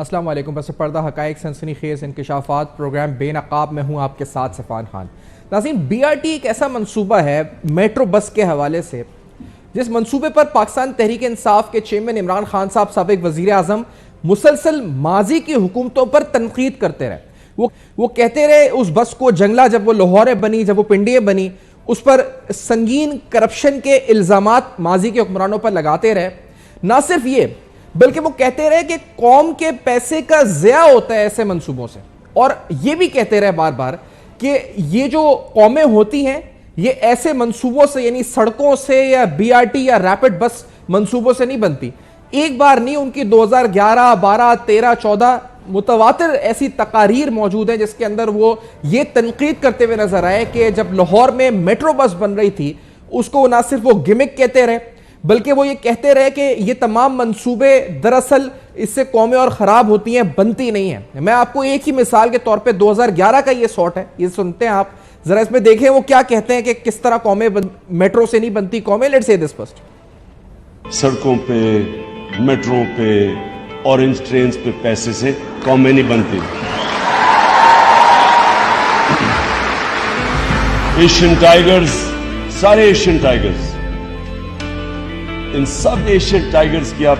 अस्सलाम वालेकुम। बस पर्दा हक़ाइक़ सनसनीखेज़ इंकशाफ़ात प्रोग्राम बेनकाब में हूँ आपके साथ सफ़ान खान। नाज़रीन, BRT एक ऐसा मंसूबा है मेट्रो बस के हवाले से जिस मंसूबे पर पाकिस्तान तहरीक इंसाफ के चेयरमैन इमरान खान साहब साबिक़ वज़ीर आज़म मुसलसल माजी की हुकूमतों पर तनकीद करते रहे। वो कहते रहे उस बस को जंगला जब वो लाहौर बनी, जब वो पिंडियाँ बनी, उस पर संगीन करप्शन के इल्ज़ामात माजी के हुक्मरानों पर लगाते रहे। ना सिर्फ ये बल्कि वो कहते रहे कि कौम के पैसे का ज़िया होता है ऐसे मंसूबों से, और ये भी कहते रहे बार बार कि ये जो कौमें होती हैं ये ऐसे मंसूबों से यानी सड़कों से या BRT या रैपिड बस मंसूबों से नहीं बनती। एक बार नहीं, उनकी 2011, 12, 13, 14 मुतवातिर ऐसी तकारीर मौजूद हैं जिसके अंदर वो ये तनकीद करते हुए नजर आए कि जब लाहौर में मेट्रो बस बन रही थी उसको ना सिर्फ वो गिमिक कहते रहे बल्कि वो ये कहते रहे कि ये तमाम मंसूबे दरअसल इससे कौमें और ख़राब होती हैं, बनती नहीं हैं। मैं आपको एक ही मिसाल के तौर पे 2011 का ये शॉट है, ये सुनते हैं आप ज़रा, इसमें देखें वो क्या कहते हैं कि किस तरह कौमें मेट्रो से नहीं बनती कौमें। Let's say this first. सड़कों पे, मेट्रो पे, ऑरेंज ट्रेन पे पैसे से कौमें नहीं बनती। एशियन टाइगर्स, सारे एशियन टाइगर्स, इन सब एशियन टाइगर्स की आप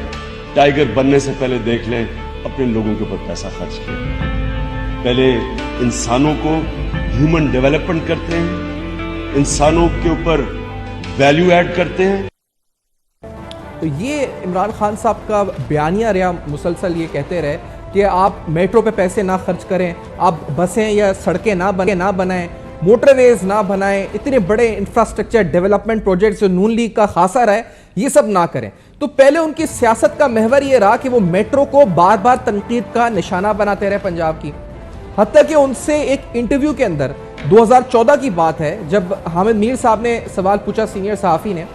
टाइगर बनने से पहले देख लें अपने लोगों के ऊपर पैसा खर्च किया। पहले इंसानों को ह्यूमन डेवलपमेंट करते हैं, इंसानों के ऊपर वैल्यू ऐड करते हैं। तो ये इमरान खान साहब का बयानिया रहा, मुसलसल ये कहते रहे कि आप मेट्रो पे पैसे ना खर्च करें, आप बसें या सड़कें ना बनाएं, मोटरवेज ना बनाएं, इतने बड़े इंफ्रास्ट्रक्चर डेवलपमेंट प्रोजेक्ट्स जो नून लीग का खासा रहा है ये सब ना करें। तो पहले उनकी सियासत का महवर ये रहा कि वो मेट्रो को बार बार तनकीद का निशाना बनाते रहे पंजाब की। हत्ता कि उनसे एक इंटरव्यू के अंदर 2014 की बात है जब हामिद मीर साहब ने सवाल पूछा सीनियर सहाफ़ी ने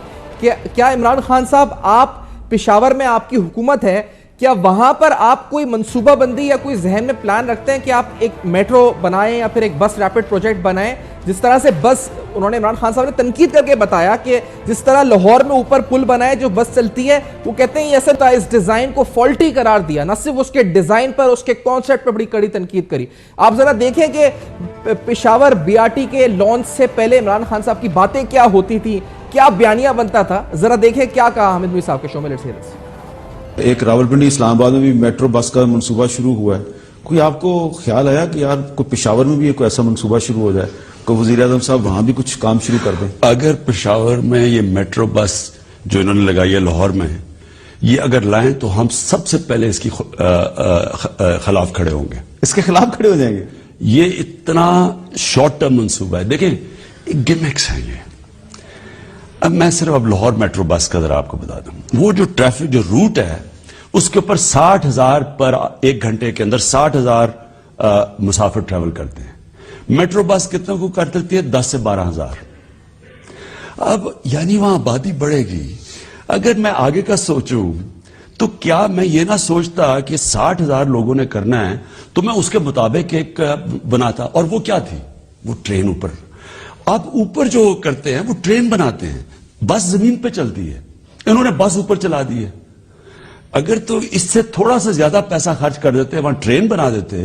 कि क्या इमरान खान साहब आप पेशावर में आपकी हुकूमत है, क्या वहां पर आप कोई मंसूबाबंदी या कोई जहन में प्लान रखते हैं कि आप एक मेट्रो बनाएं या फिर एक बस रैपिड प्रोजेक्ट बनाएं? जिस तरह से बस, उन्होंने इमरान खान साहब ने तनकीद करके बताया कि जिस तरह लाहौर में ऊपर पुल बनाए जो बस चलती है, वो कहते हैं ऐसे था, इस डिजाइन को फॉल्टी करार दिया। न सिर्फ उसके डिजाइन पर, उसके कॉन्सेप्ट पर बड़ी कड़ी तनकीद करी। आप जरा देखें कि पेशावर BRT के लॉन्च से पहले इमरान खान साहब की बातें क्या होती थी, क्या बयानिया बनता था, जरा देखें क्या कहा हामिद मीर साहब के शो में। Let's hear this. एक रावलपिंडी इस्लामाबाद में भी मेट्रो बस का मंसूबा शुरू हुआ है। कोई आपको ख्याल आया कि यार कोई पेशावर में भी कोई ऐसा मंसूबा शुरू हो जाए, कोई वजीर आज़म साहब वहां भी कुछ काम शुरू कर दें? अगर पेशावर में ये मेट्रो बस जो इन्होंने लगाई है लाहौर में, ये अगर लाएं तो हम सबसे पहले इसकी खिलाफ खड़े होंगे। इसके खिलाफ खड़े हो जाएंगे? ये इतना शॉर्ट टर्म मंसूबा है। देखें, गिमिक्स है ये। अब मैं सिर्फ अब लाहौर मेट्रो बस का जरा आपको बता दूं, वो जो ट्रैफिक जो रूट है उसके ऊपर 60,000 पर एक घंटे के अंदर 60,000 मुसाफिर ट्रैवल करते हैं। मेट्रो बस कितने को कर देती है? 10 से 12,000। अब यानी वहां आबादी बढ़ेगी। अगर मैं आगे का सोचूं तो क्या मैं ये ना सोचता कि 60,000 लोगों ने करना है तो मैं उसके मुताबिक एक बनाता, और वो क्या थी? वो ट्रेन ऊपर। आप ऊपर जो करते हैं वो ट्रेन बनाते हैं, बस जमीन पे चलती है। इन्होंने बस ऊपर चला दी है। अगर तो इससे थोड़ा सा ज्यादा पैसा खर्च कर देते, वहां ट्रेन बना देते।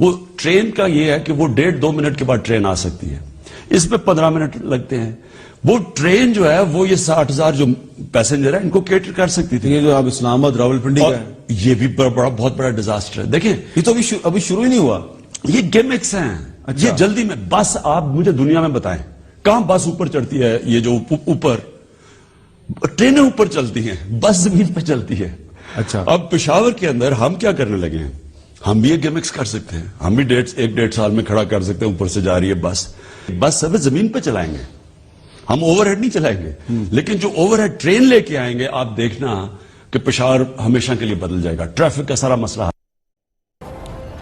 वो ट्रेन का ये है कि वो 1.5-2 मिनट के बाद ट्रेन आ सकती है, इसमें 15 मिनट लगते हैं। वो ट्रेन जो है वो ये 60,000 जो पैसेंजर है इनको कैटर कर सकती थी। ये जो आप इस्लामाबाद रावलपिंडी का है, ये भी बहुत बड़ा डिजास्टर है। देखिए, ये तो अभी शुरू ही नहीं हुआ। ये गिमिक्स हैं। अच्छा। ये जल्दी में बस, आप मुझे दुनिया में बताएं कहां बस ऊपर चढ़ती है? ये जो ऊपर ट्रेनें ऊपर चलती हैं, बस जमीन पे चलती है। अच्छा। अब पेशावर के अंदर हम क्या करने लगे हैं? हम भी ये गिमिक्स कर सकते हैं। हम भी 1.5 साल में खड़ा कर सकते हैं, ऊपर से जा रही है बस सर्विस जमीन पे चलाएंगे, हम ओवरहेड नहीं चलाएंगे। लेकिन जो ओवरहेड ट्रेन लेके आएंगे, आप देखना कि पेशावर हमेशा के लिए बदल जाएगा। ट्रैफिक का सारा मसला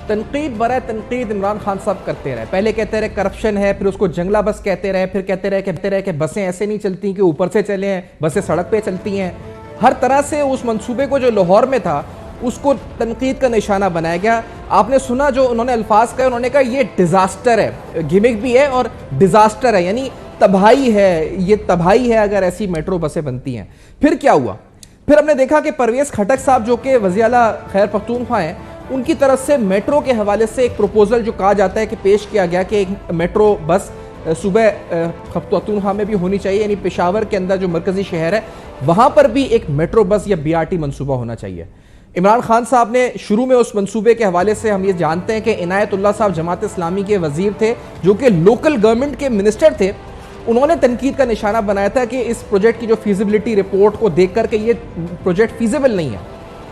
तनकीद बराए तनकीद इमरान खान साहब करते रहे। पहले कहते रहे करप्शन है, फिर उसको जंगला बस कहते रहे, फिर कहते रहे कि बसें ऐसे नहीं चलती कि ऊपर से चले हैं, बसें सड़क पे चलती हैं। हर तरह से उस मंसूबे को जो लाहौर में था उसको तनकीद का निशाना बनाया गया। आपने सुना जो उन्होंने अल्फाज कहे, उन्होंने कहा ये डिजास्टर है, गिमिक भी है और डिजास्टर है, यानी तबाही है, ये तबाही है अगर ऐसी मेट्रो बसें बनती हैं। फिर क्या हुआ? फिर हमने देखा कि परवेज खटक साहब जो कि वज़ीर आला खैबर पख्तूनख्वा हैं, उनकी तरफ से मेट्रो के हवाले से एक प्रपोजल जो कहा जाता है कि पेश किया गया कि एक मेट्रो बस सुबह खफ्तूनख्वा में भी होनी चाहिए, यानी पेशावर के अंदर जो मरकजी शहर है वहां पर भी एक मेट्रो बस या BRT मंसूबा होना चाहिए। इमरान खान साहब ने शुरू में उस मंसूबे के हवाले से हम ये जानते हैं कि इनायतुल्लाह साहब जमात इस्लामी के वजीर थे, जो कि लोकल गवर्नमेंट के मिनिस्टर थे। उन्होंने तनकीद का निशाना बनाया था कि इस प्रोजेक्ट की जो फीजिबिलिटी रिपोर्ट को देख करके ये प्रोजेक्ट फीजिबल नहीं है।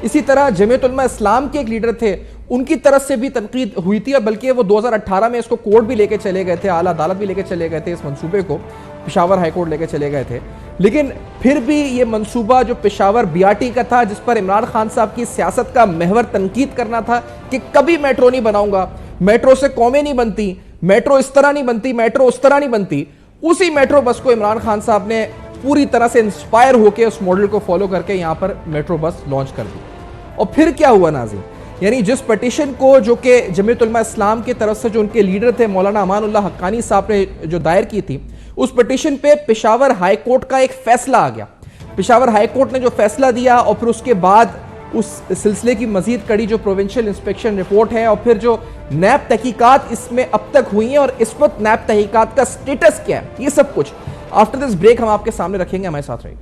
इसी तरह जमीयत उलमा इस्लाम के एक लीडर थे, उनकी तरफ से भी तनकीद हुई थी और बल्कि वो 2018 में इसको कोर्ट भी लेके चले गए थे, आला अदालत भी लेके चले गए थे, इस मंसूबे को पेशावर हाई कोर्ट लेके चले गए थे। लेकिन फिर भी ये मंसूबा जो पेशावर BRT का था, जिस पर इमरान खान साहब की सियासत का महवर तनकीद करना था कि कभी मेट्रो नहीं बनाऊंगा, मेट्रो से कौमें नहीं बनती, मेट्रो इस तरह नहीं बनती, मेट्रो उस तरह नहीं बनती, उसी मेट्रो बस को इमरान खान साहब ने पूरी तरह से इंस्पायर होकर उस मॉडल को फॉलो करके यहां पर मेट्रो बस लॉन्च कर दी। और फिर क्या हुआ नाज़रीन, यानी जिस पिटीशन को जो कि जमीयत उलमा इस्लाम की तरफ से जो उनके लीडर थे मौलाना अमानुल्लाह हक्कानी साहब ने जो दायर की थी, उस पिटीशन पे पेशावर हाई कोर्ट का एक फैसला आ गया। पेशावर हाई कोर्ट ने जो फैसला दिया और फिर उसके बाद उस सिलसिले की मजीद कड़ी जो प्रोविंशियल इंस्पेक्शन रिपोर्ट है और फिर जो नैब तहकीकात इसमें अब तक हुई हैं और इस वक्त नैब तहकीकात का स्टेटस क्या है, ये सब कुछ आफ्टर दिस ब्रेक हम आपके सामने रखेंगे। हमारे साथ रहिए।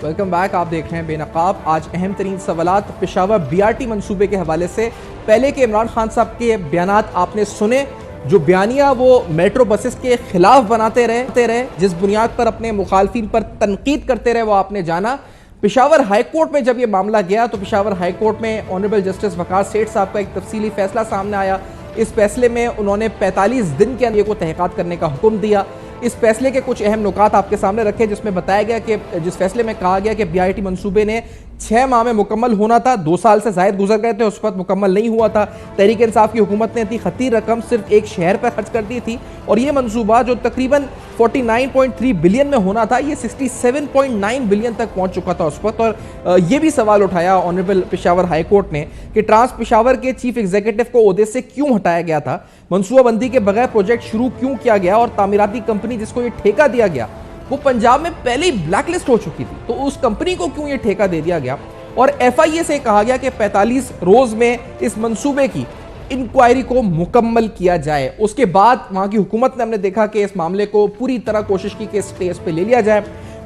Welcome back. आप देख रहे हैं बेनकाब। आज अहम तरीन सवालात पेशावर BRT मंसूबे के हवाले से। पहले के इमरान खान साहब के बयानात आपने सुने, जो बयानिया वो मेट्रो बसेस के खिलाफ बनाते रहे, जिस बुनियाद पर अपने मुखालफिन पर तनकीद करते रहे वो आपने जाना। पेशावर हाई कोर्ट में जब ये मामला गया तो पेशावर हाई कोर्ट में ऑनरेबल जस्टिस वकार सेठ साहब का एक तफसीली फैसला सामने आया। इस फैसले में उन्होंने 45 दिन के अंदर को तहकीकात करने का हुक्म दिया। इस फैसले के कुछ अहम नुकात आपके सामने रखे, जिसमें बताया गया कि जिस फैसले में कहा गया कि BRT मंसूबे ने 6 माह में मुकम्मल होना था, 2 साल से जायद गुजर गए थे, उस वक्त मुकम्मल नहीं हुआ था। तहरीक इंसाफ की हुकूमत ने इतनी खती रकम सिर्फ एक शहर पर खर्च कर दी थी और ये मंसूबा जो तकरीबन 49.3 बिलियन में होना था, ये 67.9 बिलियन तक पहुंच चुका था उस वक्त। और ये भी सवाल उठाया ऑनरेबल पेशावर हाई कोर्ट ने कि ट्रांस पेशावर के चीफ एग्जीक्यूटिव को ओहदे से क्यों हटाया गया था, मनसूबाबंदी के बगैर प्रोजेक्ट शुरू क्यों किया गया और तामीराती कंपनी जिसको ये ठेका दिया गया वो पंजाब में पहले ही ब्लैकलिस्ट हो चुकी थी, तो उस कंपनी को क्यों ये ठेका दे दिया गया। और FIA से कहा गया कि 45 रोज में इस मंसूबे की इंक्वायरी को मुकम्मल किया जाए। उसके बाद वहां की हुकूमत ने हमने देखा कि इस मामले को पूरी तरह कोशिश की कि स्टेज पे ले लिया जाए।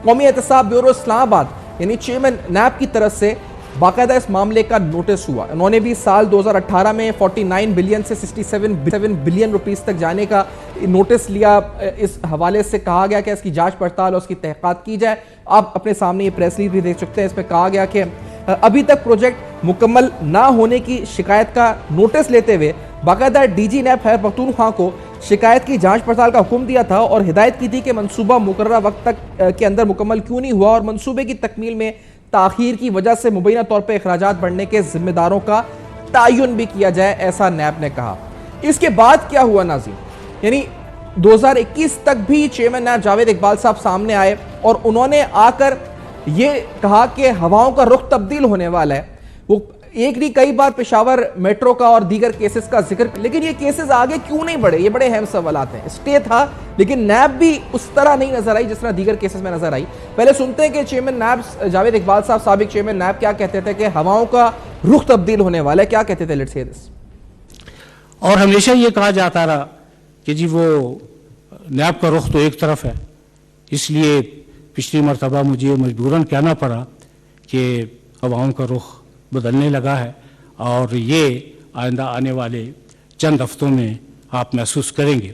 कौमी एहतसाब ब्यूरो इस्लामाबाद यानी चेयरमैन नैब की तरफ से बाकायदा इस मामले का नोटिस हुआ। उन्होंने भी साल 2018 में 49 बिलियन से 67 बिलियन रुपीस तक जाने का नोटिस लिया। इस हवाले से कहा गया कि इसकी जांच पड़ताल और उसकी तहकीकात की जाए। आप अपने सामने ये प्रेस रिलीज भी देख सकते हैं। इसमें कहा गया कि अभी तक प्रोजेक्ट मुकम्मल ना होने की शिकायत का नोटिस लेते हुए बाकायदा DG नैब खैबर पख्तूनख्वा को शिकायत की जांच पड़ताल का हुक्म दिया था और हिदायत की थी कि मंसूबा मुकर्रर वक्त तक के अंदर मुकम्मल क्यों नहीं हुआ और मंसूबे की तकमील में ताखीर की वजह से मुबैना तौर पर अखराजात बढ़ने के जिम्मेदारों का तायुन भी किया जाए, ऐसा नैब ने कहा। इसके बाद क्या हुआ नाज़रीन, यानी 2021 तक भी चेयरमैन नैब जावेद इकबाल साहब सामने आए और उन्होंने आकर ये कहा कि हवाओं का रुख तब्दील होने वाला है। वो एक नहीं कई बार पेशावर मेट्रो का और दीगर केसेस का जिक्र, लेकिन ये केसेस आगे क्यों नहीं बढ़े, ये बड़े अहम सवालात हैं। स्टे था लेकिन नैब भी उस तरह नहीं नजर आई जिस तरह दीगर केसेस में नजर आई। पहले सुनते हैं कि चेयरमैन नैब जावेद इकबाल साहब, साबिक चेयरमैन नैब, क्या कहते थे कि हवाओं का रुख तब्दील होने वाला है। क्या कहते थे, लेट्स हियर दिस। और हमेशा ये कहा जाता रहा कि जी वो नैब का रुख तो एक तरफ है, इसलिए पिछली मरतबा मुझे मजबूरन कहना पड़ा कि हवाओं का रुख बदलने लगा है और ये आइंदा आने वाले चंद हफ्तों में आप महसूस करेंगे।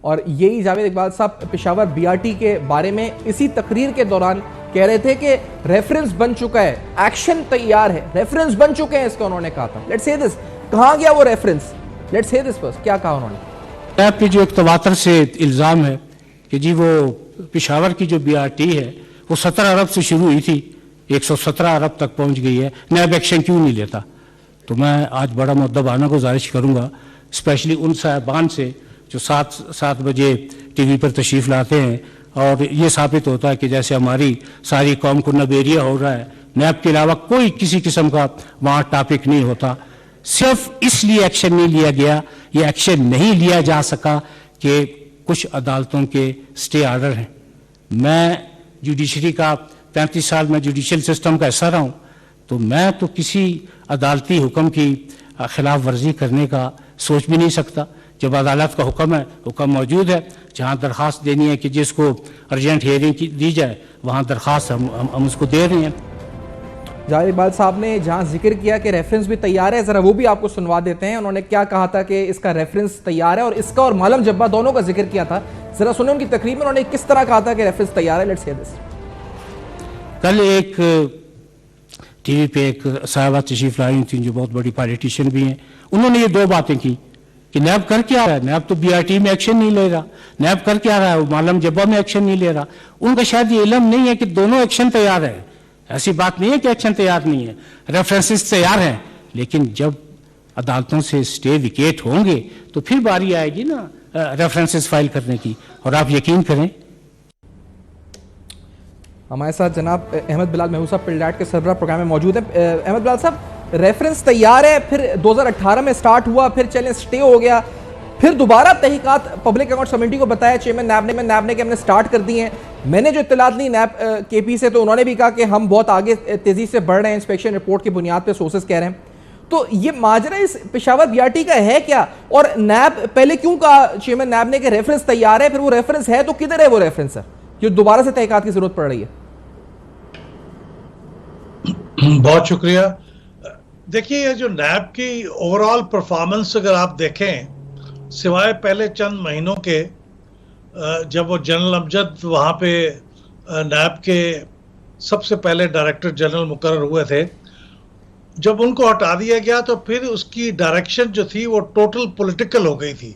और यही जावेद इकबाल साहब पेशावर BRT के बारे में इसी तकरीर के दौरान कह रहे थे कि रेफरेंस बन चुका है, एक्शन तैयार है, रेफरेंस बन चुके हैं, इसका उन्होंने कहा था। लेट्स से दिस, कहां गया वो reference, let's say this first, क्या कहा उन्होंने। नैब की जो एक तवातर से इल्ज़ाम है कि जी वो पेशावर की जो BRT है वो 17 अरब से शुरू हुई थी, 117 अरब तक पहुंच गई है, नैब एक्शन क्यों नहीं लेता। तो मैं आज बड़ा मुद्दबाना गुजारिश करूंगा स्पेशली उन साहबान से जो 7 बजे TV पर तशरीफ़ लाते हैं और ये साबित होता है कि जैसे हमारी सारी कौम को नबेरिया हो रहा है, नैब के अलावा कोई किसी किस्म का वहां टॉपिक नहीं होता। सिर्फ इसलिए एक्शन नहीं लिया गया, ये एक्शन नहीं लिया जा सका कि कुछ अदालतों के स्टे ऑर्डर हैं। मैं जुडिशरी का 35 साल में जुडिशियल सिस्टम का हिस्सा रहा हूं, तो मैं तो किसी अदालती हुक्म की खिलाफ वर्जी करने का सोच भी नहीं सकता। जब अदालत का हुक्म है, हुक्म मौजूद है, जहां दरखास्त देनी है कि जिसको अर्जेंट हियरिंग दी जाए, वहां दरखास्त हम उसको दे रहे हैं। जावेद इकबाल साहब ने जहां जिक्र किया कि रेफरेंस भी तैयार है, जरा वो भी आपको सुनवा देते हैं। उन्होंने क्या कहा था कि इसका रेफरेंस तैयार है, और इसका और मालम जब्बा दोनों का जिक्र किया था। जरा सुने उनकी तकरीर में उन्होंने किस तरह कहा था कि रेफरेंस तैयार है। Let's hear this. कल एक टीवी पे एक साहिबा तशरीफ लाई थी जो बहुत बड़ी पॉलिटिशियन भी हैं, उन्होंने ये दो बातें की कि नैब कर क्या रहा है, नैब तो बीआरटी में एक्शन नहीं ले रहा, नैब कर क्या रहा है, मालम जब्बा में एक्शन नहीं ले रहा। उनका शायद ये इल्म नहीं है कि दोनों एक्शन तैयार है। ऐसी बात नहीं है कि एक्शन तैयार नहीं है, रेफरेंसेस तैयार हैं, लेकिन जब अदालतों से स्टे विकेट होंगे तो फिर बारी आएगी ना रेफरेंसेस फाइल करने की। और आप यकीन करें, हमारे साथ जनाब अहमद बिलाल महबूब साहब पिलडाट के सरबराह प्रोग्राम में मौजूद है। अहमद बिलाल साहब, रेफरेंस तैयार है, फिर 2018 में स्टार्ट हुआ, फिर चैलेंज स्टे हो गया, फिर दोबारा तहकीकात पब्लिक अकाउंट्स कमेटी को बताया चेयरमैन नैब ने कि हमने स्टार्ट कर दी हैं। मैंने जो इत्तलात ली नैब केपी से, तो उन्होंने भी कहा कि हम बहुत आगे तेजी से बढ़ रहे हैं, इंस्पेक्शन रिपोर्ट की बुनियाद पर सोर्सेज कह रहे हैं। तो ये माजरा इस पेशावर बीआरटी का है क्या, और नैब पहले क्यों कहा चेयरमैन नैब ने कि रेफरेंस तैयार है, फिर वो रेफरेंस है तो किधर है वो रेफरेंस है जो दोबारा से तहकीकात की जरूरत पड़ रही है? बहुत शुक्रिया। देखिए, ये जो नैब की ओवरऑल परफॉर्मेंस अगर आप देखें, सिवाय पहले चंद महीनों के जब वो जनरल अमजद वहाँ पे नैब के सबसे पहले डायरेक्टर जनरल मुकर्रर हुए थे, जब उनको हटा दिया गया तो फिर उसकी डायरेक्शन जो थी वो टोटल पॉलिटिकल हो गई थी,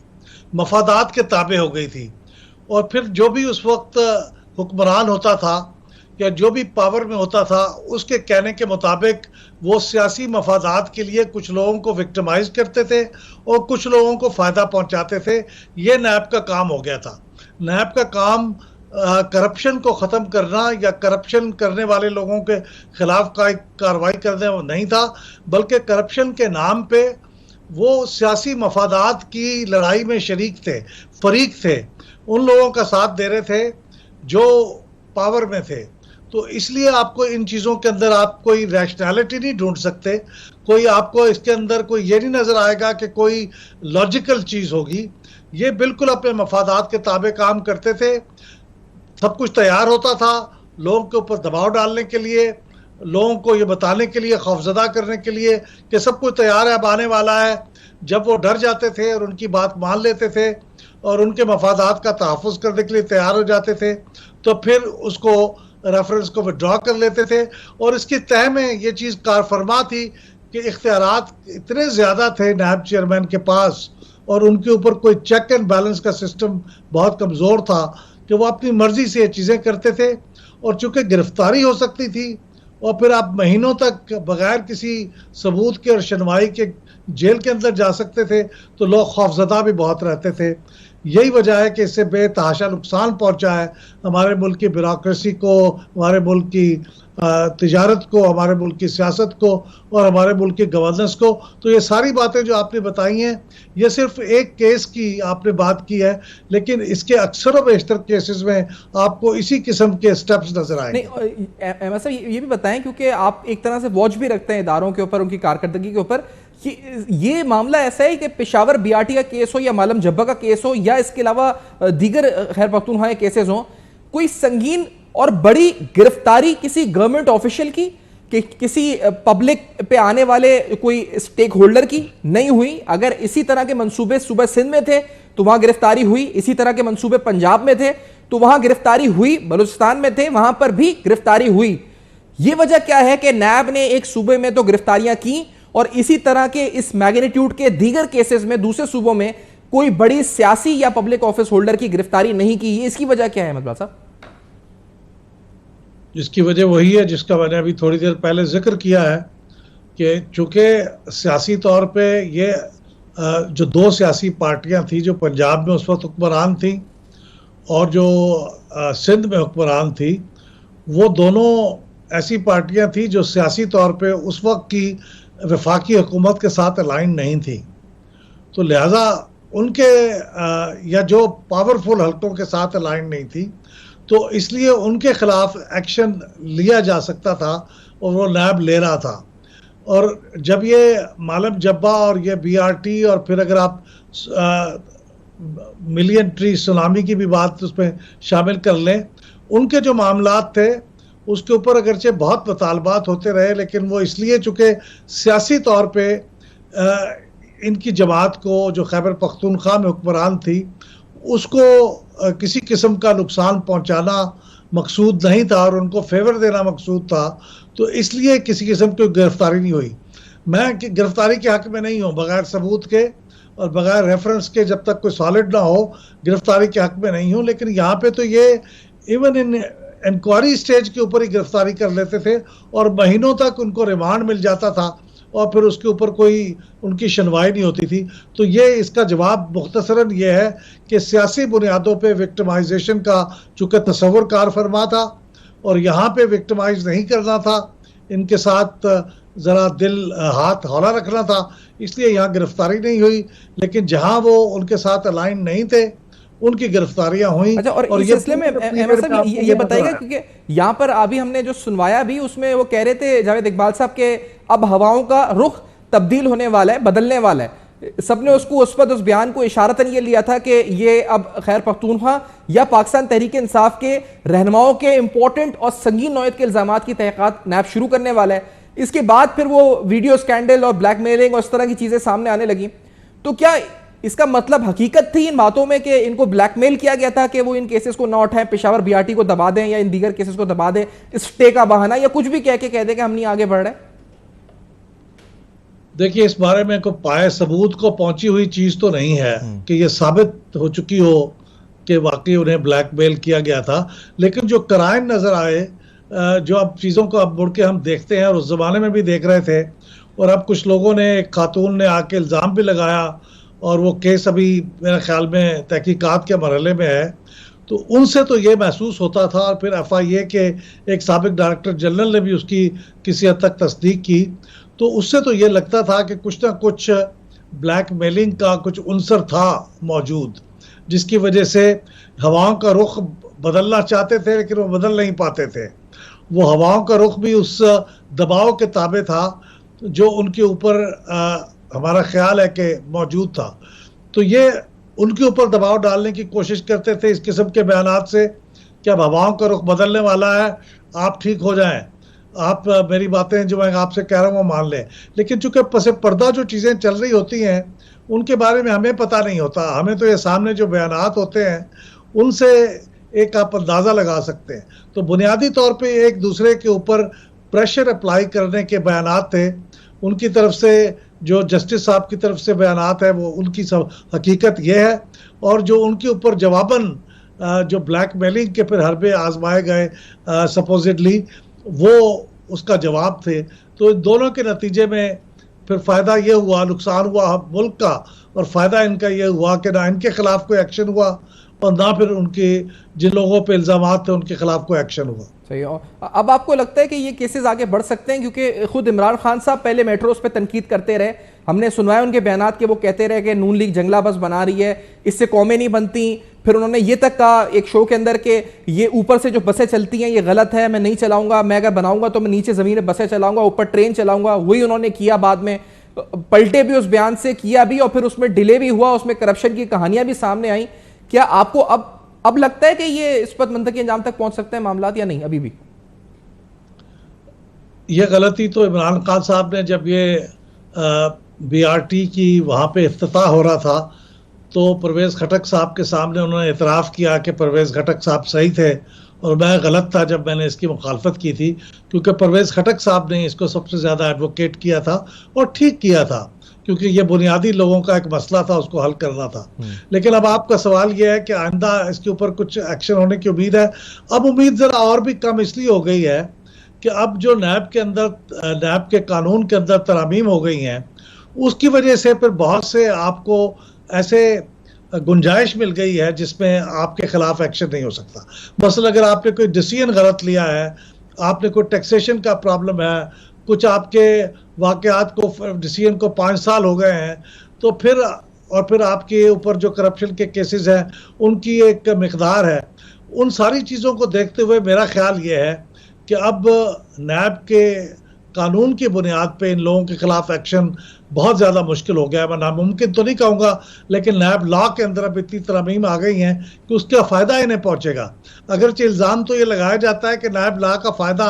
मफादात के ताबे हो गई थी। और फिर जो भी उस वक्त हुक्मरान होता था या जो भी पावर में होता था, उसके कहने के मुताबिक वो सियासी मफादात के लिए कुछ लोगों को विक्टिमाइज करते थे और कुछ लोगों को फ़ायदा पहुंचाते थे। ये नैब का काम हो गया था। नैब का काम करप्शन को ख़त्म करना या करप्शन करने वाले लोगों के खिलाफ कार्रवाई करना वो नहीं था, बल्कि करप्शन के नाम पे वो सियासी मफादात की लड़ाई में शरीक थे, फरीक थे, उन लोगों का साथ दे रहे थे जो पावर में थे। तो इसलिए आपको इन चीज़ों के अंदर आप कोई रैशनैलिटी नहीं ढूंढ सकते, कोई आपको इसके अंदर कोई ये नहीं नज़र आएगा कि कोई लॉजिकल चीज़ होगी। ये बिल्कुल अपने मफादात के ताबे काम करते थे। सब कुछ तैयार होता था लोगों के ऊपर दबाव डालने के लिए, लोगों को ये बताने के लिए, खौफजदा करने के लिए कि सब कुछ तैयार है, अब आने वाला है। जब वो डर जाते थे और उनकी बात मान लेते थे और उनके मफादात का तहफ़्फ़ुज़ करने के लिए तैयार हो जाते थे, तो फिर उसको रेफरेंस को विड्रॉ कर लेते थे। और इसकी तह में ये चीज़ कारफरमा थी कि इख्तियारात इतने ज़्यादा थे नैब चेयरमैन के पास, और उनके ऊपर कोई चेक एंड बैलेंस का सिस्टम बहुत कमज़ोर था कि वो अपनी मर्ज़ी से ये चीज़ें करते थे। और चूँकि गिरफ्तारी हो सकती थी और फिर आप महीनों तक बगैर किसी सबूत के और सुनवाई के जेल के अंदर जा सकते थे, तो लोग खौफजदा भी बहुत रहते थे। यही वजह है कि इससे बेतहाशा नुकसान पहुंचा है हमारे मुल्क की ब्यूरोक्रेसी को, हमारे मुल्क की तिजारत को, हमारे मुल्क की सियासत को और हमारे मुल्क की गवर्नेंस को। तो ये सारी बातें जो आपने बताई हैं, ये सिर्फ एक केस की आपने बात की है, लेकिन इसके अक्सर व बेशतर केसेस में आपको इसी किस्म के स्टेप्स नजर आएंगे। नहीं, सर ये भी बताएं, क्योंकि आप एक तरह से वॉच भी रखते हैं इदारों के ऊपर, उनकी कारकर्दगी के ऊपर, कि ये मामला ऐसा है कि पेशावर बीआरटी का केस हो या मालम जब्बा का केस हो या इसके अलावा दीगर खैर पख्तूनख्वा के केसेस हों, कोई संगीन और बड़ी गिरफ्तारी किसी गवर्नमेंट ऑफिशियल की कि किसी पब्लिक पे आने वाले कोई स्टेक होल्डर की नहीं हुई। अगर इसी तरह के मंसूबे सूबा सिंध में थे तो वहां गिरफ्तारी हुई, इसी तरह के मंसूबे पंजाब में थे तो वहां गिरफ्तारी हुई, बलूचिस्तान में थे वहां पर भी गिरफ्तारी हुई। ये वजह क्या है कि नैब ने एक सूबे में तो गिरफ्तारियां की और इसी तरह के इस मैग्नीट्यूड के दीगर केसेस में दूसरे सूबों में कोई बड़ी सियासी या पब्लिक ऑफिस होल्डर की गिरफ्तारी नहीं की? इसकी वजह क्या है अहमद साहब? इसकी वजह वही है जिसका मैंने अभी थोड़ी देर पहले जिक्र किया है कि चूंकि सियासी तौर पे ये जो दो सियासी पार्टियां थी जो पंजाब में उस वक्त हुक्मरान थी और जो सिंध में हुक्मरान थी, वो दोनों ऐसी पार्टियां थी जो सियासी तौर पे उस वक्त की वफाकी हुकूमत के साथ अलाइन नहीं थी, तो लिहाजा उनके या जो पावरफुल हलकों के साथ अलाइन नहीं थी, तो इसलिए उनके खिलाफ एक्शन लिया जा सकता था और वो नैब ले रहा था। और जब ये मालम जब्बा और ये बीआरटी और फिर अगर आप मिलियन ट्री सुनामी की भी बात उसमें शामिल कर लें, उनके जो मामलात थे उसके ऊपर अगरचे बहुत मुतालबात होते रहे, लेकिन वो इसलिए चूँकि सियासी तौर पे इनकी जमात को जो खैबर पख्तूनख्वा में हुक्मरान थी उसको किसी किस्म का नुकसान पहुंचाना मकसूद नहीं था और उनको फेवर देना मकसूद था, तो इसलिए किसी किस्म की गिरफ्तारी नहीं हुई। मैं गिरफ्तारी के हक में नहीं हूँ, बगैर सबूत के और बगैर रेफरेंस के जब तक कोई सॉलिड ना हो गिरफ्तारी के हक में नहीं हूँ, लेकिन यहाँ पे तो ये इवन इन इंक्वायरी स्टेज के ऊपर ही गिरफ्तारी कर लेते थे और महीनों तक उनको रिमांड मिल जाता था और फिर उसके ऊपर कोई उनकी सुनवाई नहीं होती थी। तो ये इसका जवाब मुख्तसरन ये है कि सियासी बुनियादों पे विक्टिमाइजेशन का चूँकि तस्वुर कार फरमा था और यहाँ पे विक्टिमाइज नहीं करना था, इनके साथ ज़रा दिल हाथ हौला रखना था, इसलिए यहाँ गिरफ्तारी नहीं हुई। लेकिन जहाँ वो उनके साथ अलाइन नहीं थे उनकी गिरफ्तारियां हुई। अच्छा, और इस सिलसिले में अहमद साहब ये बताइएगा, क्योंकि यहाँ पर अभी हमने जो सुनवाया भी उसमें वो कह रहे थे जावेद इकबाल साहब के अब हवाओं का रुख तब्दील होने वाला है, बदलने वाला है। सबने उसको उस बयान को इशारतन ये लिया था कि ये अब खैर पख्तूनख्वा या पाकिस्तान तहरीक इंसाफ के रहनुमाओं के इंपॉर्टेंट और संगीन नौयत के इल्जामात की तहकीकात नैब शुरू करने वाला है। इसके बाद फिर वो वीडियो स्कैंडल और ब्लैकमेलिंग और इस तरह की चीजें सामने आने लगी। तो क्या इसका मतलब हकीकत थी इन बातों में कि इनको ब्लैकमेल किया गया था कि वो इन केसेस को ना उठाएं, पेशावर बीआरटी को दबा दें या इन दीगर केसेस को दबा दें, स्टे का बहाना या कुछ भी कह दें कि हम नहीं आगे बढ़ रहे? देखिए, इस बारे में कोई पाए सबूत को पहुंची हुई चीज तो नहीं है कि ये साबित हो चुकी हो कि वाकई उन्हें ब्लैकमेल किया गया था, लेकिन जो कराइन नजर आए, जो अब चीज़ों को अब मुड़ के हम देखते हैं और उस ज़माने में भी देख रहे थे, और अब कुछ लोगों ने, एक खातून ने आके इल्ज़ाम भी लगाया और वो केस अभी मेरे ख्याल में तहकीकात के मरहले में है, तो उनसे तो ये महसूस होता था। और फिर FIA के एक साबिक डायरेक्टर जनरल ने भी उसकी किसी हद तक तस्दीक की, तो उससे तो ये लगता था कि कुछ ना कुछ ब्लैकमेलिंग का कुछ उनसर था मौजूद, जिसकी वजह से हवाओं का रुख बदलना चाहते थे लेकिन वो बदल नहीं पाते थे। वो हवाओं का रुख भी उस दबाव के ताबे था जो उनके ऊपर हमारा ख्याल है कि मौजूद था। तो ये उनके ऊपर दबाव डालने की कोशिश करते थे इस किस्म के बयानात से कि अब हवाओं का रुख बदलने वाला है, आप ठीक हो जाएं, आप मेरी बातें जो मैं आपसे कह रहा हूँ वो मान लें। लेकिन चूंकि पसे पर्दा जो चीज़ें चल रही होती हैं उनके बारे में हमें पता नहीं होता, हमें तो ये सामने जो बयानात होते हैं उनसे एक आप अंदाज़ा लगा सकते हैं। तो बुनियादी तौर पे एक दूसरे के ऊपर प्रेशर अप्लाई करने के बयानात थे उनकी तरफ से, जो जस्टिस साहब की तरफ से बयानात है वो उनकी सब हकीकत ये है, और जो उनके ऊपर जवाबन जो ब्लैकमेलिंग के फिर हरबे आजमाए गए सपोजिटली, वो उसका जवाब थे। तो दोनों के नतीजे में फिर फ़ायदा ये हुआ, नुकसान हुआ मुल्क का, और फ़ायदा इनका ये हुआ कि ना इनके खिलाफ कोई एक्शन हुआ और ना फिर उनके जिन लोगों पे इल्ज़ामात थे उनके खिलाफ कोई एक्शन हुआ। सही। और अब आपको लगता है कि ये केसेस आगे बढ़ सकते हैं? क्योंकि खुद इमरान खान साहब पहले मेट्रोस पे तनकीद करते रहे, हमने सुनवाया उनके बयानात के, वो कहते रहे कि नून लीग जंगला बस बना रही है, इससे कौमें नहीं बनती। फिर उन्होंने ये तक कहा एक शो के अंदर के ये ऊपर से जो बसें चलती हैं ये गलत है, मैं नहीं चलाऊंगा, मैं अगर बनाऊंगा तो मैं नीचे ज़मीन में बसें चलाऊंगा, ऊपर ट्रेन चलाऊंगा। वही उन्होंने किया, बाद में पलटे भी उस बयान से, किया भी, और फिर उसमें डिले भी हुआ, उसमें करप्शन की कहानियां भी सामने आई। क्या आपको अब लगता है कि ये इस पर मंतकी अंजाम तक पहुंच सकते हैं मामलात या नहीं अभी भी? ये गलती तो इमरान खान साहब ने, जब ये BRT की वहाँ पे इफ्तिताह हो रहा था तो परवेज़ खटक साहब के सामने उन्होंने इतराफ़ किया कि परवेज़ खटक साहब सही थे और मैं गलत था जब मैंने इसकी मुखालफत की थी, क्योंकि परवेज़ खटक साहब ने इसको सबसे ज़्यादा एडवोकेट किया था और ठीक किया था, क्योंकि ये बुनियादी लोगों का एक मसला था, उसको हल करना था। लेकिन अब आपका सवाल ये है कि आइंदा इसके ऊपर कुछ एक्शन होने की उम्मीद है। अब उम्मीद ज़रा और भी कम इसलिए हो गई है कि अब जो नैब के अंदर, नैब के कानून के अंदर तरामीम हो गई हैं, उसकी वजह से फिर बहुत से आपको ऐसे गुंजाइश मिल गई है जिसमें आपके खिलाफ एक्शन नहीं हो सकता। मसलन अगर आपने कोई डिसीजन गलत लिया है, आपने कोई टैक्सेशन का प्रॉब्लम है, कुछ आपके वाकयात को डिसीजन को 5 साल हो गए हैं, तो फिर आपके ऊपर जो करप्शन के केसेस हैं उनकी एक मिकदार है। उन सारी चीज़ों को देखते हुए मेरा ख्याल ये है कि अब नैब के कानून की बुनियाद पे इन लोगों के खिलाफ एक्शन बहुत ज़्यादा मुश्किल हो गया है। मैं नामुमकिन तो नहीं कहूँगा, लेकिन नैब लॉ के अंदर अब इतनी तरमीम आ गई हैं कि उसका फ़ायदा इन्हें पहुँचेगा। अगरचे इल्ज़ाम तो ये लगाया जाता है कि नैब लॉ का फ़ायदा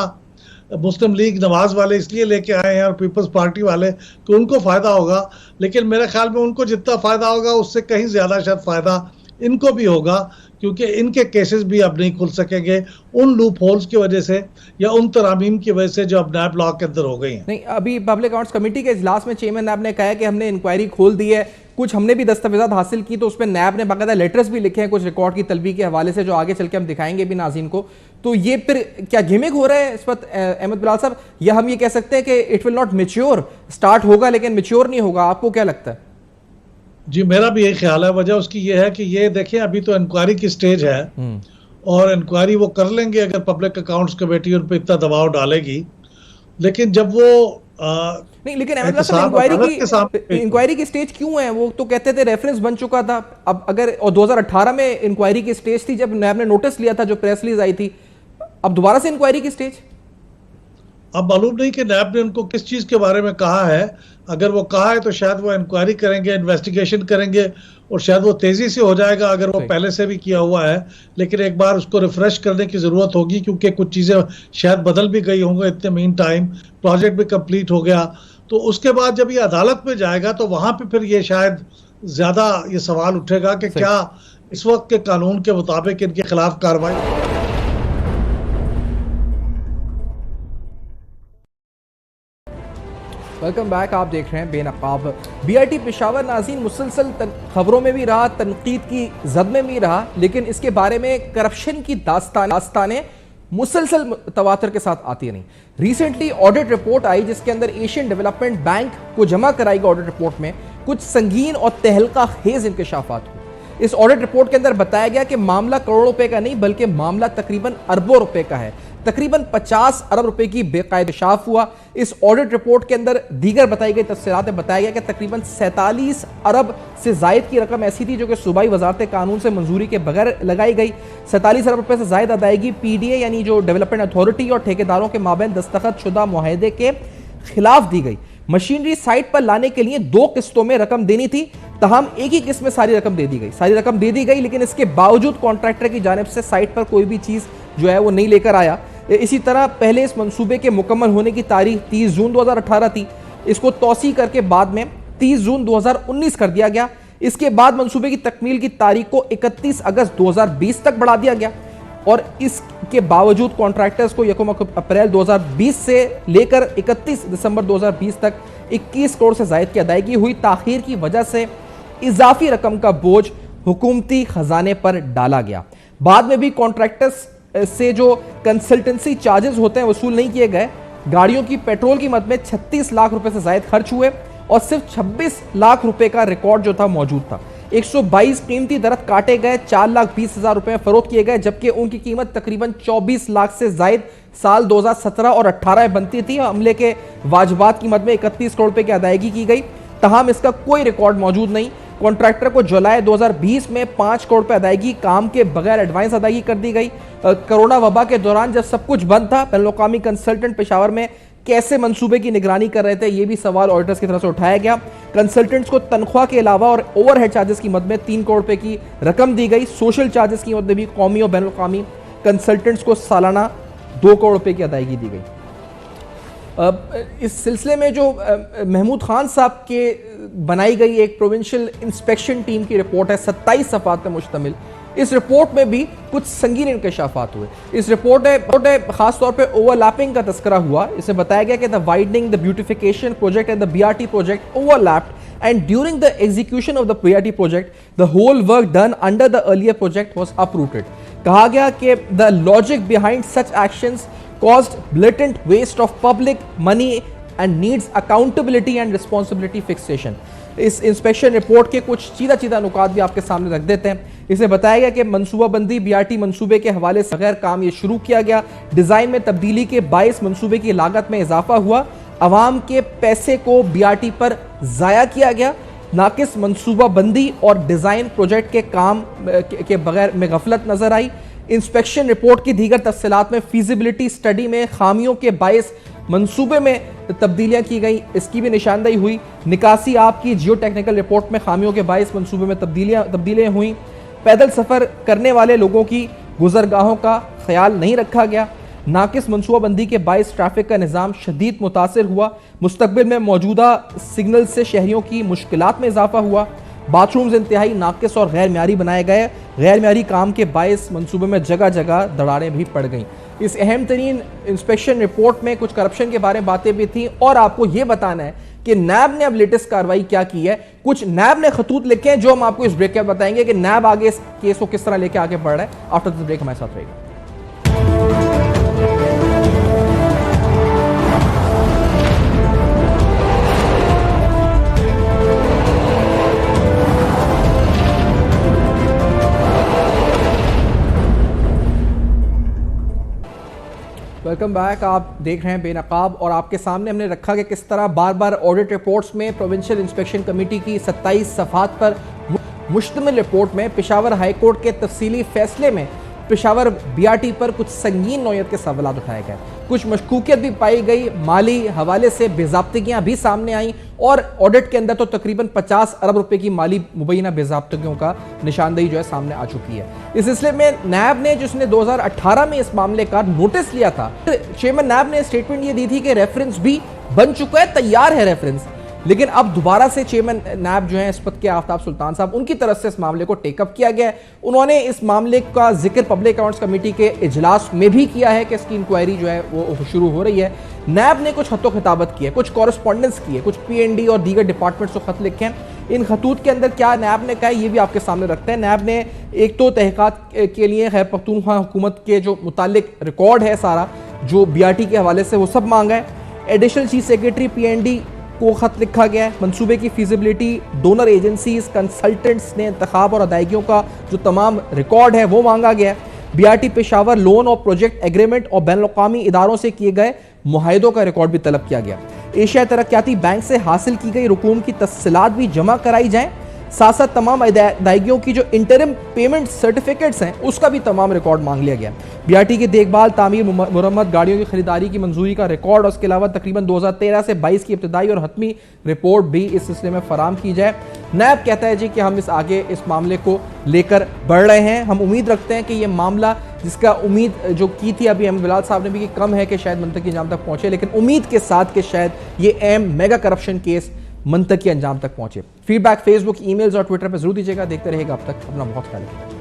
मुस्लिम लीग नवाज वाले इसलिए लेके आए हैं और पीपल्स पार्टी वाले कि उनको फ़ायदा होगा, लेकिन मेरे ख्याल में उनको जितना फ़ायदा होगा उससे कहीं ज़्यादा शायद फ़ायदा इनको भी होगा, क्योंकि इनके केसेस भी अब नहीं खुल सकेंगे उन लूप होल्स की वजह से या उन तरामीम की वजह से जो अब नैब लॉ के अंदर हो गई हैं। नहीं, अभी पब्लिक अकाउंट्स कमेटी के इजलास में चेयरमैन नैब ने कहा है कि हमने इंक्वायरी खोल दी है, कुछ हमने भी दस्तावेजात हासिल की, तो उस पर नैब ने बाकायदा लेटर्स भी लिखे हैं कुछ रिकॉर्ड की तलबी के हवाले से, जो आगे चल के हम दिखाएंगे भी नाज़रीन को। तो ये फिर क्या गिमिक हो रहा है इस वक्त अहमद बिलाल साहब, या हम ये कह सकते हैं कि it will not mature, start होगा लेकिन मैच्योर नहीं होगा? आपको क्या लगता है? जी, मेरा भी यही ख्याल है। वजह उसकी ये है कि ये देखें अभी तो इंक्वायरी की स्टेज है और इंक्वायरी वो कर लेंगे अगर पब्लिक अकाउंट्स कमेटी उन पर इतना दबाव डालेगी, लेकिन जब वो नहीं, लेकिन इंक्वायरी की स्टेज क्यों है? वो तो कहते थे रेफरेंस बन चुका था। अब अगर 2018 में इंक्वायरी की स्टेज थी जब नैब ने नोटिस लिया था, जो प्रेस रिलीज आई थी, अब दोबारा से इंक्वायरी की स्टेज? अब मालूम नहीं कि नैब ने उनको किस चीज़ के बारे में कहा है। अगर वो कहा है तो शायद वो इंक्वायरी करेंगे, इन्वेस्टिगेशन करेंगे और शायद वो तेज़ी से हो जाएगा अगर वो पहले से भी किया हुआ है, लेकिन एक बार उसको रिफ्रेश करने की ज़रूरत होगी क्योंकि कुछ चीज़ें शायद बदल भी गई होंगी इतने मीन टाइम, प्रोजेक्ट भी कंप्लीट हो गया। तो उसके बाद जब ये अदालत में जाएगा तो वहाँ पे फिर ये शायद ज़्यादा ये सवाल उठेगा कि क्या इस वक्त के कानून के मुताबिक इनके खिलाफ कार्रवाई। वेलकम बैक, आप देख रहे हैं बेनकाब। बीआरटी पेशावर नाज़रीन मुसलसल खबरों में भी रहा, तनकीद की जद में भी रहा, लेकिन इसके बारे में करप्शन की दास्तानें मुसलसल तवातर के साथ आती नहीं। रिसेंटली ऑडिट रिपोर्ट आई जिसके अंदर एशियन डेवलपमेंट बैंक को जमा कराई गई ऑडिट रिपोर्ट में कुछ संगीन और तहलका खेज इंकशाफात हुए। इस ऑडिट रिपोर्ट के अंदर बताया गया कि मामला करोड़ों रुपए का नहीं बल्कि मामला तकरीबन अरबों रुपए का है। तकरीबन 50 अरब रुपए की बेकायदा इंकशाफ हुआ। इस ऑडिट रिपोर्ट के अंदर दीगर बताई गई तफसीलात में बताया गया कि तकरीबन 47 अरब से जायद की रकम ऐसी थी जो कि सूबाई वजारत कानून से मंजूरी के बगैर लगाई गई। 47 अरब रुपए से जायद अदायगी पीडीए यानी जो डेवलपमेंट अथॉरिटी और ठेकेदारों के माबैन दस्तखत शुदा मुआहदे के खिलाफ दी गई। मशीनरी साइट पर लाने के लिए 2 किस्तों में रकम देनी थी, तहम एक ही किस्त में सारी रकम दे दी गई, लेकिन इसके बावजूद कॉन्ट्रैक्टर की जानिब से साइट पर कोई भी चीज जो है वो नहीं लेकर आया। इसी तरह पहले इस मंसूबे के मुकम्मल होने की तारीख 30 जून 2018 थी, इसको तौसी करके बाद में 30 जून 2019 कर दिया गया। इसके बाद मंसूबे की तकमील की तारीख को 31 अगस्त 2020 तक बढ़ा दिया गया और इसके बावजूद कॉन्ट्रैक्टर्स को 1 अप्रैल 2020 से लेकर 31 दिसंबर 2020 तक 21 करोड़ से जायद की अदायगी हुई। ताखीर की वजह से इजाफी रकम का बोझ हुकूमती खजाने पर डाला गया। बाद में भी कॉन्ट्रैक्टर्स से जो कंसल्टेंसी चार्जेस होते हैं वसूल नहीं किए गए। गाड़ियों की पेट्रोल कीमत में 36 लाख रुपए से जायद खर्च हुए और सिर्फ 26 लाख रुपए का रिकॉर्ड जो था मौजूद था। 122 कीमती दरख्त काटे गए, 4,20,000 रुपए फरोख्त किए गए, जबकि उनकी कीमत तकरीबन 24 लाख से जायद साल 2017 और 18 में बनती थी। अमले के वाजबात कीमत में 31 करोड़ रुपए की अदायगी की गई, तहम इसका कोई रिकॉर्ड मौजूद नहीं। कॉन्ट्रैक्टर को जुलाई 2020 में 5 करोड़ रुपए अदायगी काम के बगैर एडवांस अदायगी कर दी गई। कोरोना वबा के दौरान जब सब कुछ बंद था, बैनुल-अक़वामी कंसल्टेंट पेशावर में कैसे मंसूबे की निगरानी कर रहे थे, यह भी सवाल ऑडिटर्स की तरफ से उठाया गया। कंसल्टेंट्स को तनख्वाह के अलावा और ओवरहेड चार्जेस की मद में 3 करोड़ रुपए की रकम दी गई। सोशल चार्जेस की मद में भी कौमी और बैनुल-अक़वामी कंसल्टेंट्स को सालाना 2 करोड़ रुपए की अदायगी दी गई। इस सिलसिले में जो महमूद खान साहब के बनाई गई एक प्रोविंशियल इंस्पेक्शन टीम की रिपोर्ट है 27 सफ़हात पर मुश्तमिल। इस रिपोर्ट में भी कुछ संगीन इंकशाफात हुए। इस रिपोर्ट खासतौर पर ओवरलैपिंग का तस्करा हुआ। इसे बताया गया कि the widening, the beautification project and the BRT project overlapped and during the execution of the BRT project the whole work done under the earlier project was uprooted। कहा गया कि the logic behind such actions caused blatant waste of public money and needs accountability and responsibility fixation. इस inspection report के कुछ सीधा नुकात भी आपके सामने रख देते हैं। इसे बताया गया कि मनसूबाबंदी बीआरटी मंसूबे के हवाले से बगैर काम ये शुरू किया गया। डिजाइन में तब्दीली के बायस मंसूबे की लागत में इजाफा हुआ। अवाम के पैसे को बीआरटी पर जाया किया गया। नाकिस मंसूबाबंदी और डिजाइन प्रोजेक्ट के काम के बगैर में गफलत नजर आई। इंस्पेक्शन रिपोर्ट की दीगर तफसीलात में फीजिबिलिटी स्टडी में खामियों के बायस मंसूबे में तब्दीलियां की गई, इसकी भी निशानदेही हुई। निकासी आपकी जियो टेक्निकल रिपोर्ट में खामियों के बायस मंसूबे में तब्दीलियां हुई। पैदल सफर करने वाले लोगों की गुजरगाहों का ख्याल नहीं रखा गया। नाकिस मनसूबाबंदी के बायस ट्रैफिक का निज़ाम शदीद मुतासिर हुआ। मुस्तकबिल में मौजूदा सिग्नल से शहरियों की मुश्किलात में इजाफा हुआ। बाथरूम्स इंतहाई नाकिस और गैर म्यारी बनाए गए। गैर म्यारी काम के बायस मंसूबे में जगह जगह दरारें भी पड़ गईं। इस अहम तरीन इंस्पेक्शन रिपोर्ट में कुछ करप्शन के बारे में बातें भी थी और आपको यह बताना है कि नैब ने अब लेटेस्ट कार्रवाई क्या की है। कुछ नैब ने खतूत लिखे हैं जो हम आपको इस ब्रेक के बाद बताएंगे कि नैब आगे इस केस को किस तरह लेके आगे बढ़ रहा है। आफ्टर दिस ब्रेक हमारे साथ रहेगा। Welcome back. आप देख रहे हैं बेनकाब और आपके सामने हमने रखा कि किस तरह बार बार ऑडिट रिपोर्ट्स में प्रोविंशियल इंस्पेक्शन कमेटी की 27 सफ़हात पर मुश्तमिल रिपोर्ट में पेशावर हाई कोर्ट के तफसीली फैसले में पेशावर बीआरटी पर कुछ संगीन नौयत के सवाल उठाए गए। कुछ मशकूकियत भी पाई गई। माली हवाले से बेज़ाब्तगियाँ भी सामने आई और ऑडिट के अंदर तो तकरीबन 50 अरब रुपए की माली मुबैना बेज़ाब्तगियों का निशानदेही जो है सामने आ चुकी है। इस सिलसिले में नैब ने जिसने 2018 में इस मामले का नोटिस लिया था, चेयरमैन नैब ने स्टेटमेंट ये दी थी कि रेफरेंस भी बन चुका है, तैयार है रेफरेंस, लेकिन अब दोबारा से चेयरमैन नैब जो है इस पद के आफ्ताब सुल्तान साहब, उनकी तरफ से इस मामले को टेकअप किया गया है। उन्होंने इस मामले का जिक्र पब्लिक अकाउंट्स कमेटी के इजलास में भी किया है कि इसकी इंक्वायरी जो है वो शुरू हो रही है। नैब ने कुछ खतो खिताबत की है, कुछ कॉरेस्पॉन्डेंस की है, कुछ पीएनडी और दीगर डिपार्टमेंट्स को खत लिखे हैं। इन खतूत के अंदर क्या नैब ने कहा है ये भी आपके सामने रखते हैं। नैब ने एक तो तहकीकात के लिए खैबर पख्तूनख्वा हुकूमत के जो मुतालिक रिकॉर्ड है सारा जो बीआरटी के हवाले से वो सब मांगा है। एडिशनल चीफ सेक्रेटरी पीएनडी को खत लिखा गया है। मंसूबे की फीजिबिलिटी, डोनर एजेंसीज, कंसल्टेंट्स ने इंतखाब और अदायगियों का जो तमाम रिकॉर्ड है वो मांगा गया है। बीआरटी पेशावर लोन और प्रोजेक्ट एग्रीमेंट और बैन अवी इदारों से किए गए मुआहिदों का रिकॉर्ड भी तलब किया गया। एशिया तरक्याती बैंक से हासिल की गई रकूम की तफसीलात भी जमा कराई जाए। साथ साथ तमाम अदायगियों की जो इंटरिम पेमेंट सर्टिफिकेट्स हैं उसका भी तमाम रिकॉर्ड मांग लिया गया। बीआरटी की देखभाल, तामीर, मुरम्मत, गाड़ियों की खरीदारी की मंजूरी का रिकॉर्ड और उसके अलावा तकरीबन 2013 से 22 की इब्तदाई और हतमी रिपोर्ट भी इस सिलसिले में फराम की जाए। नैब कहता है जी कि हम इस आगे इस मामले को लेकर बढ़ रहे हैं। हम उम्मीद रखते हैं कि ये मामला जिसका उम्मीद जो की थी अभी अहमद बिलाल साहब ने भी कि कम है कि शायद मंतकी अंजाम तक पहुंचे, लेकिन उम्मीद के साथ कि शायद ये अहम मेगा करप्शन केस मंतकी अंजाम तक पहुंचे। फीडबैक फेसबुक, ईमेल्स और ट्विटर पर जरूर दीजिएगा। देखते रहेगा। अब तक अपना बहुत ख्याल रखिएगा।